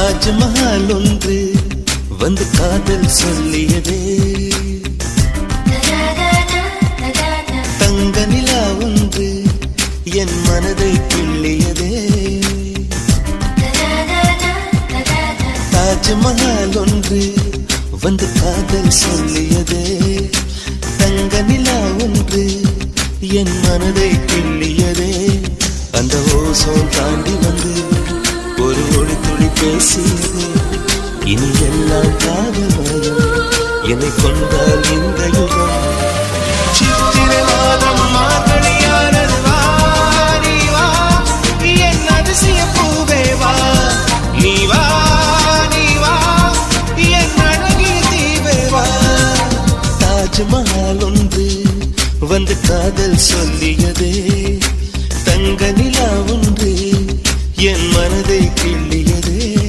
தாஜ்மஹால் ஒன்று வந்து காதல் சொல்லியதே, தங்க நிலா ஒன்று என் மனதை கிள்ளியதே. தாஜ்மஹால் ஒன்று வந்து காதல் சொல்லியதே, தங்க நிலா ஒன்று என் மனதை கிள்ளியதே. அந்த ஓசோன் தாண்டி வந்து ஒரு ஒளி துளி பேசியது, இனி எல்லாம் காதல் மயம் என்னை கொண்டால் இந்த யுகம். சித்திரை மாதம் மார்கழியானது, வா நீ வா என் அதிசய பூவே வா, நீ வா நீ வா என் அழகிய தீவே வா. தாஜ்மஹால் ஒன்று வந்து காதல் சொல்லியதே.